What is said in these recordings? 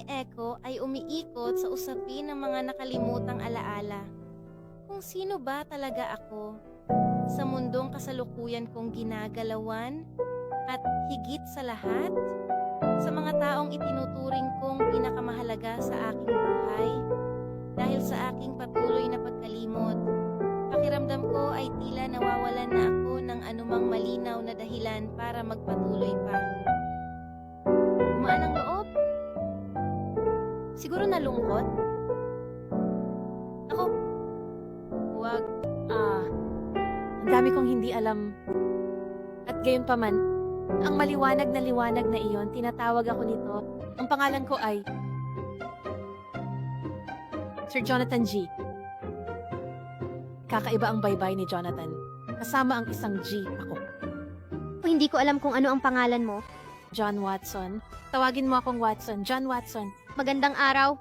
ni Echo ay umiikot sa usapin ng mga nakalimutang alaala. Kung sino ba talaga ako sa mundong kasalukuyan kong ginagalawan at higit sa lahat, sa mga taong itinuturing kong pinakamahalaga sa aking buhay. Dahil sa aking patuloy na pagkalimot, pakiramdam ko ay tila nawawalan na ako ng anumang malinaw na dahilan para magpatuloy pa. Gumaan ang loob? Siguro nalungkot? Ako, huwag. Ang dami kong hindi alam. At gayon pa man, ang maliwanag na iyon, tinatawag ako nito. Ang pangalan ko ay Sir Jonathan G. Kakaiba ang baybay ni Jonathan. Kasama ang isang G ako. Hindi ko alam kung ano ang pangalan mo. John Watson. Tawagin mo akong Watson. John Watson. Magandang araw.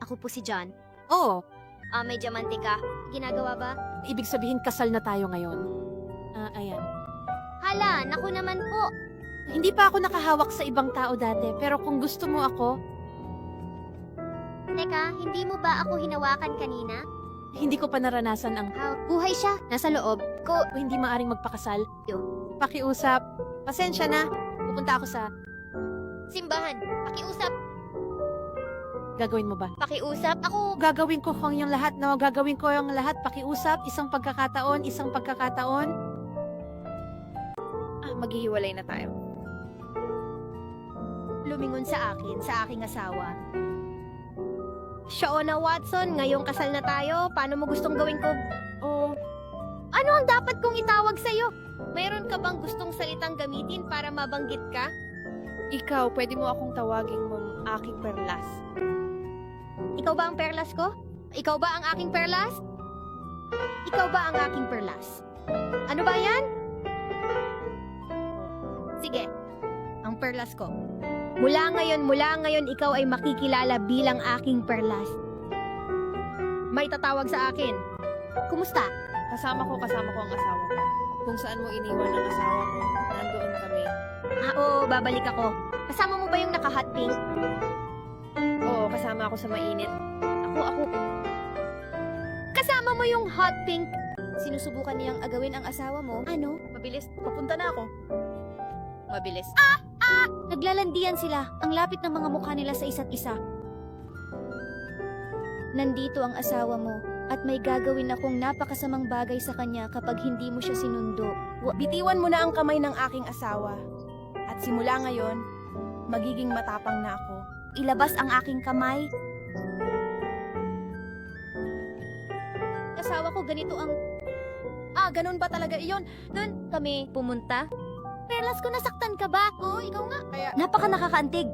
Ako po si John. Oo, May diamante ka. Ginagawa ba? ibig sabihin kasal na tayo ngayon. Ayan. Hala, naku naman po. Hindi pa ako nakahawak sa ibang tao dati, pero kung gusto mo ako, Teka, hindi mo ba ako hinawakan kanina? hindi ko pa naranasan ang Buhay siya. Nasa loob. hindi maaring magpakasal. Yo. Pakiusap. Pasensya na. Pupunta ako sa... Simbahan. Pakiusap. Gagawin mo ba? Pakiusap. Ako. Gagawin ko yung lahat, no? Gagawin ko yung lahat. Pakiusap. Isang pagkakataon. Maghihiwalay na tayo. Lumingon sa akin, sa aking asawa. Shauna Watson, ngayong kasal na tayo. Paano mo gustong gawin ko? Ano ang dapat kong itawag sa'yo? Mayroon ka bang gustong salitang gamitin para mabanggit ka? Ikaw, pwede mo akong tawagin mong aking perlas. Ikaw ba ang perlas ko? Ikaw ba ang aking perlas? Ikaw ba ang aking perlas? Ano ba yan? Sige, ang perlas ko. Mula ngayon, ikaw ay makikilala bilang aking perlas. May tatawag sa akin. Kumusta? Kasama ko ang asawa ko. Kung saan mo iniwan ang asawa mo, nandoon kami. Oo, babalik ako. Kasama mo ba yung naka-hot pink? Oo, kasama ako sa mainit. Ako. Kasama mo yung hot pink. Sinusubukan niyang agawin ang asawa mo. Ano? Mabilis, papunta na ako. Mabilis. Naglalandian sila. Ang lapit ng mga mukha nila sa isa't isa. Nandito ang asawa mo at may gagawin akong napakasamang bagay sa kanya kapag hindi mo siya sinundo. Bitiwan mo na ang kamay ng aking asawa. At simula ngayon, magiging matapang na ako. Ilabas ang aking kamay. Asawa ko ganito ang... Ganun ba talaga iyon? Doon kami pumunta. Perlas ko, nasaktan ka ba? Oo, ikaw nga. Kaya, Napaka nakakaantig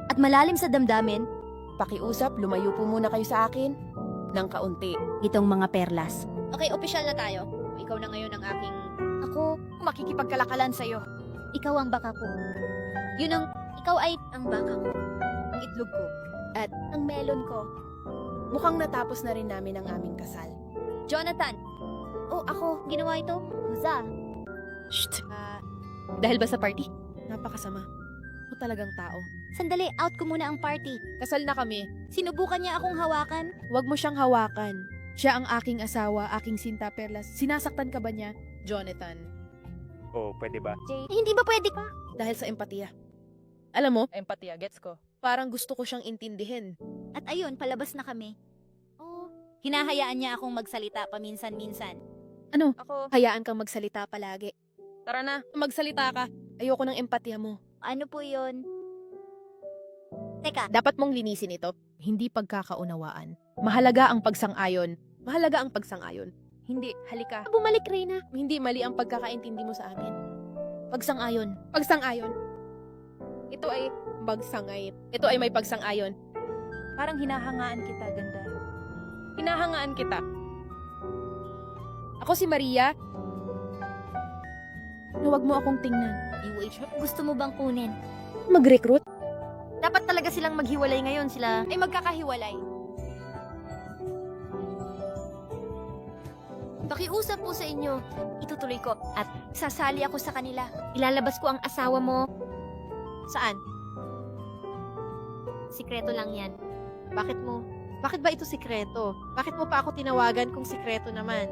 at malalim sa damdamin. pakiusap, lumayo po muna kayo sa akin. Nang kaunti. Itong mga perlas. Okay, opisyal na tayo. Ikaw na ngayon ang aking... Ako, Makikipagkalakalan sa'yo. ikaw ang baka ko. Ikaw ay ang baka ko. Ang itlog ko. At ang melon ko. Mukhang natapos na rin namin ang aming kasal. Jonathan, Ako, ginawa ito. Huza. Shh! dahil ba sa party? Napakasama. Ako talagang tao. Sandali, out ko muna ang party. Kasal na kami. Sinubukan niya akong hawakan. Huwag mo siyang hawakan. Siya ang aking asawa, aking sinta perlas. Sinasaktan ka ba niya? Jonathan. Pwede ba? Hindi ba pwede ka? Dahil sa empatiya. Alam mo? Empatiya, gets ko. Parang gusto ko siyang intindihin. At ayun, palabas na kami. Hinahayaan niya akong magsalita paminsan-minsan. Ano? Ako, Hayaan kang magsalita palagi. tara na. Magsalita ka. Ayoko ng empatiya mo. Ano po yun? Teka, Dapat mong linisin ito. Hindi pagkakaunawaan. Mahalaga ang pagsang-ayon. Mahalaga ang pagsang-ayon. Hindi, halika. bumalik, Reyna. Hindi mali ang pagkakaintindi mo sa akin. Pagsang-ayon. Pagsang-ayon. Ito ay pagsangay. Ito ay may pagsang-ayon. Parang hinahangaan kita, ganda. Hinahangaan kita. Ako si Maria. Na huwag mo akong tingnan. Gusto mo bang kunin? Mag-recruit? Dapat talaga silang maghiwalay ngayon. Sila Ay magkakahiwalay. Pakiusap po sa inyo. Itutuloy ko. At sasali ako sa kanila. Ilalabas ko ang asawa mo. Saan? Sikreto lang yan. Bakit ba ito sikreto? Bakit mo pa ako tinawagan kung sikreto naman?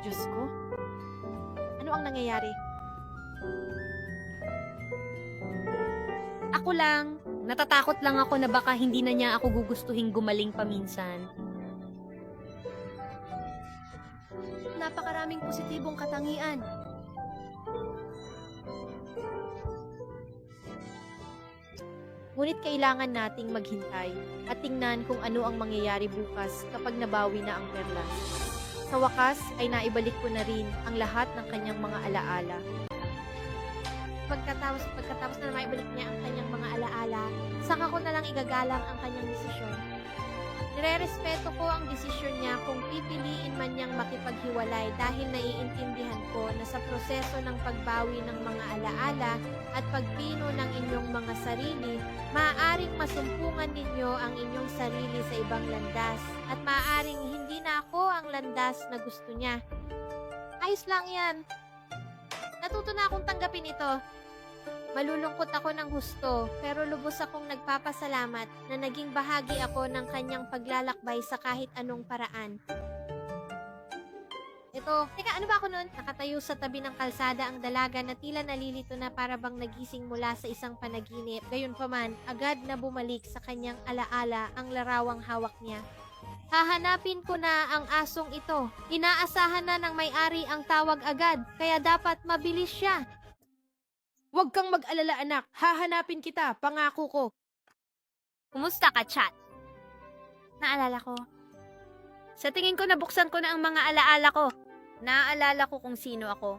Diyos ko. Ano ang nangyayari? Ako lang, natatakot lang ako na baka hindi na niya ako gugustuhin gumaling paminsan. Napakaraming positibong katangian. Ngunit kailangan nating maghintay at tingnan kung ano ang mangyayari bukas kapag nabawi na ang perlas. Sa wakas ay naibalik ko na rin ang lahat ng kanyang mga alaala. Pagkatapos na maibalik niya ang kanyang mga alaala, saka ko na lang igagalang ang kanyang desisyon. Nirerespeto ko ang desisyon niya kung pipiliin man niyang makipaghiwalay dahil naiintindihan ko na sa proseso ng pagbawi ng mga alaala at pagpino ng inyong mga sarili, maaaring masumpungan ninyo ang inyong sarili sa ibang landas at maaaring hindi na ako ang landas na gusto niya. Ayos lang yan. Natuto na akong tanggapin ito. Malulungkot ako ng husto, pero lubos akong nagpapasalamat na naging bahagi ako ng kanyang paglalakbay sa kahit anong paraan. Teka, ano ba ako nun? Nakatayo sa tabi ng kalsada ang dalaga na tila nalilito na para bang nagising mula sa isang panaginip. Gayunpaman, agad na bumalik sa kanyang alaala ang larawang hawak niya. Hahanapin ko na ang asong ito. Inaasahan na ng may-ari ang tawag agad, kaya dapat mabilis siya. Huwag kang mag-alala anak, hahanapin kita, pangako ko. Kumusta ka, Chat? Naalala ko. Sa tingin ko, nabuksan ko na ang mga alaala ko. Naaalala ko kung sino ako.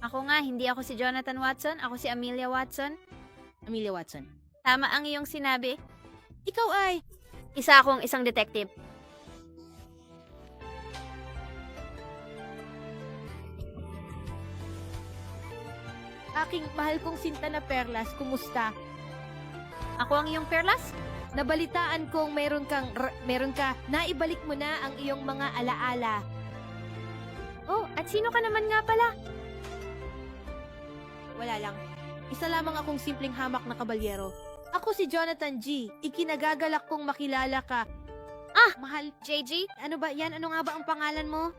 Ako nga, hindi ako si Jonathan Watson, ako si Amelia Watson. Amelia Watson. Tama ang iyong sinabi. Ikaw ay, Isa akong isang detective. aking mahal kong sinta na perlas, kumusta? Ako ang iyong perlas? Nabalitaan kong meron ka, naibalik mo na ang iyong mga alaala. Oh, at sino ka naman nga pala? Wala lang. Isa lamang akong simpleng hamak na kabalyero. Ako si Jonathan G. Ikinagagalak kong makilala ka. Ah! Mahal, JG? ano ba yan? Ano nga ba ang pangalan mo?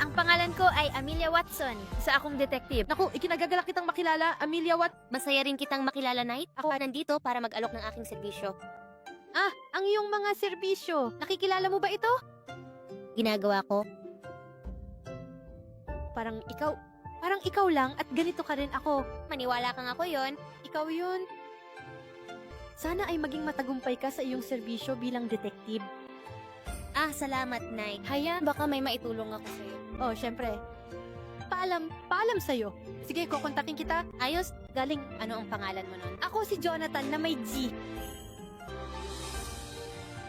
Ang pangalan ko ay Amelia Watson. Isa akong detective. Naku, ikinagagalak kitang makilala, Amelia Masaya rin kitang makilala, Knight. Ako nandito para mag-alok ng aking serbisyo. Ang iyong mga serbisyo. Nakikilala mo ba ito? Ginagawa ko. Parang ikaw lang at ganito ka rin ako. Maniwala kang ako yon. Ikaw yun. Sana ay maging matagumpay ka sa iyong serbisyo bilang detective. Salamat, Knight. Haya, Baka may maitulong ako sa'yo. oh, syempre. Paalam sa'yo. Sige, kukontakin kita. Ayos, galing. Ano ang pangalan mo nun? Ako si Jonathan na may G.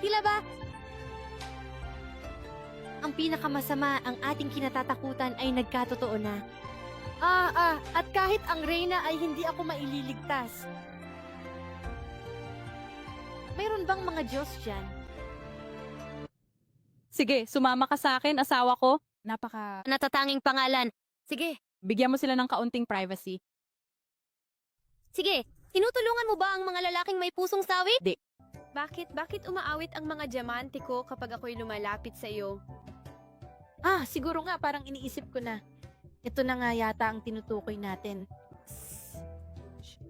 Tila ba? Ang pinakamasama, ang ating kinatatakutan ay nagkatotoo na. At kahit ang Reyna ay hindi ako maililigtas. Mayroon bang mga Diyos dyan? Sige, sumama ka sa akin, asawa ko. Natatanging pangalan. Sige, Bigyan mo sila ng kaunting privacy. sige. Tinutulungan mo ba ang mga lalaking may pusong sawi? Bakit umaawit ang mga diamante ko kapag ako'y lumalapit sa iyo? Siguro nga parang iniisip ko na. Ito na nga yata ang tinutukoy natin.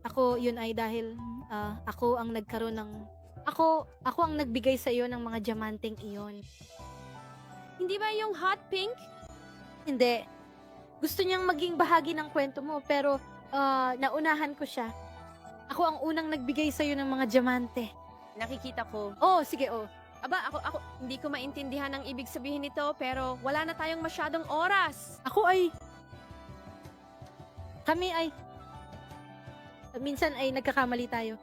Ako, yun ay dahil ako ang nagkaroon ng... Ako ang nagbigay sa iyo ng mga diamanteng iyon. Hindi ba yung hot pink? Hindi. Gusto niyang maging bahagi ng kwento mo, pero naunahan ko siya. Ako ang unang nagbigay sa iyo ng mga diamante. Nakikita ko. Oh, sige, oh. Aba, ako, hindi ko maintindihan ang ibig sabihin nito, pero wala na tayong masyadong oras. Kami ay... Minsan ay nagkakamali tayo.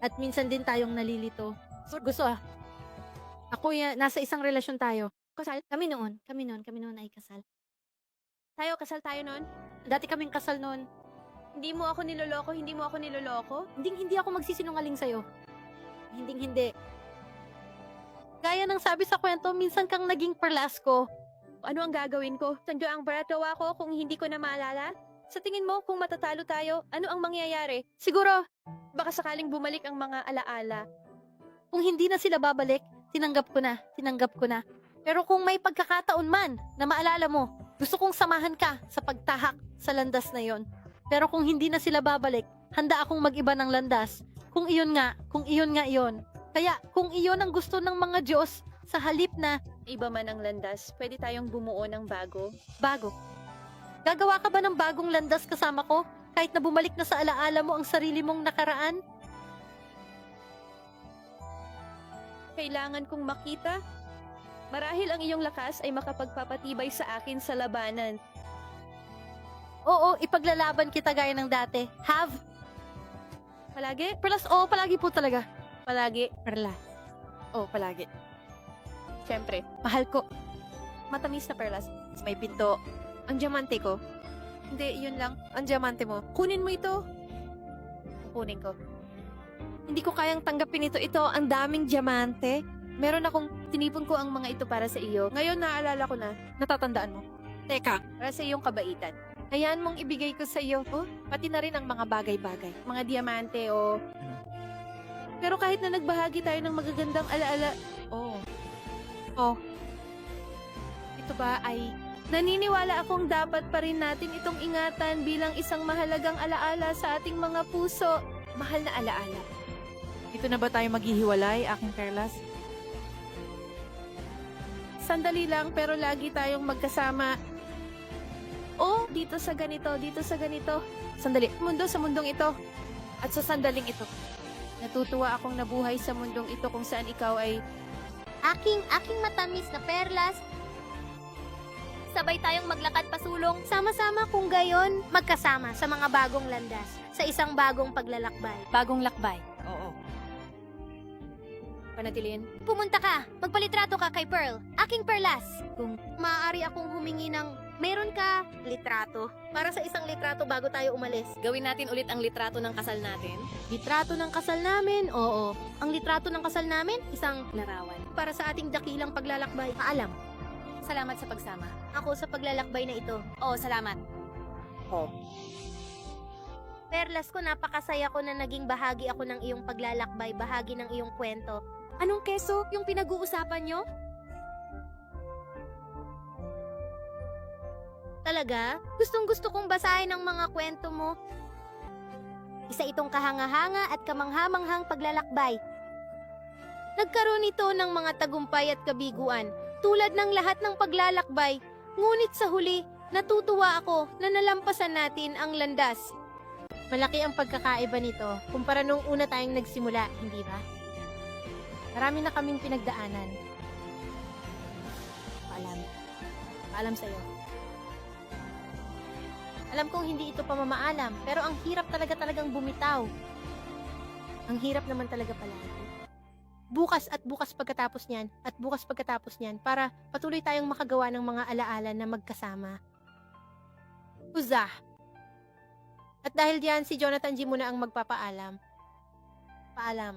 At minsan din tayong nalilito. Gusto nasa isang relasyon tayo. Kasal? Kami noon ay kasal. Kasal tayo nun? Dati kaming kasal noon. Hindi mo ako niloloko? Hindi ako magsisinungaling sa'yo. Hindi. Gaya ng sabi sa kwento, minsan kang naging perlas ko. Ano ang gagawin ko? Sandyo ang baratawa ko kung hindi ko na maalala? Sa tingin mo, kung matatalo tayo, ano ang mangyayari? Siguro, Baka sakaling bumalik ang mga alaala. kung hindi na sila babalik, tinanggap ko na. Pero kung may pagkakataon man na maalala mo, gusto kong samahan ka sa pagtahak sa landas na yon. Pero kung hindi na sila babalik, handa akong mag-iba ng landas. Kung iyon nga iyon. Kaya kung iyon ang gusto ng mga Diyos, sa halip na Iba man ang landas, pwede tayong bumuo ng bago. bago. Gagawa ka ba ng bagong landas kasama ko? Kahit na bumalik na sa alaala mo ang sarili mong nakaraan? Kailangan kong makita. Marahil ang iyong lakas ay makapagpapatibay sa akin sa labanan. Oo, ipaglalaban kita gaya ng dati. Have? Palagi? Perlas, oo, palagi po talaga. Palagi. Perla. Oo, palagi. Siyempre. Mahal ko. Matamis na perlas. May pinto. Ang diamante ko. Hindi, yun lang. Ang diamante mo. Kunin mo ito. Kunin ko. Hindi ko kayang tanggapin ito. Ito, ang daming diamante. Meron akong tinipon ko ang mga ito para sa iyo. Ngayon naalala ko na. Natatandaan mo. Teka, Para sa iyong kabaitan. hayaan mong ibigay ko sa iyo. Oh, pati na rin ang mga bagay-bagay. Mga diamante o... Pero kahit na nagbahagi tayo ng magagandang alaala, Oh. Ito ba ay... naniniwala akong dapat pa rin natin itong ingatan bilang isang mahalagang alaala sa ating mga puso. Mahal na alaala. Dito na ba tayo maghihiwalay, aking perlas? Sandali lang pero lagi tayong magkasama. Oh, dito sa ganito, dito sa ganito. Sandali, mundo sa mundong ito. At sa sandaling ito. Natutuwa akong nabuhay sa mundong ito kung saan ikaw ay... Aking matamis na perlas. Sabay tayong maglakad pasulong. Sama-sama kung gayon, magkasama sa mga bagong landas, sa isang bagong paglalakbay. Bagong lakbay. Oo. Panatilin. Pumunta ka, magpalitrato ka kay Pearl, aking perlas. Kung maaari akong humingi ng meron ka litrato. Para sa isang litrato bago tayo umalis. Gawin natin ulit ang litrato ng kasal natin. Litrato ng kasal namin? Oo. Ang litrato ng kasal namin, isang larawan. Para sa ating dakilang paglalakbay. Paalam. Salamat sa pagsama. Ako sa paglalakbay na ito. Oo, salamat. Perlas ko, napakasaya ko na naging bahagi ako ng iyong paglalakbay, bahagi ng iyong kwento. Anong keso yung pinag-uusapan nyo? Talaga? Gustong-gusto kong basahin ang mga kwento mo. Isa itong kahanga-hanga at kamanghamanghang paglalakbay. Nagkaroon ito ng mga tagumpay at kabiguan, tulad ng lahat ng paglalakbay. Ngunit sa huli, natutuwa ako na nalampasan natin ang landas. Malaki ang pagkakaiba nito kumpara nung una tayong nagsimula, hindi ba? Marami na kaming pinagdaanan. Paalam sa'yo. Alam kong hindi ito pamamaalam, pero ang hirap talagang bumitaw. Ang hirap naman talaga palagi. Bukas at bukas pagkatapos niyan, at bukas pagkatapos niyan, para patuloy tayong makagawa ng mga alaala na magkasama. Uzah! At dahil diyan, si Jonathan G muna ang magpapaalam. Paalam.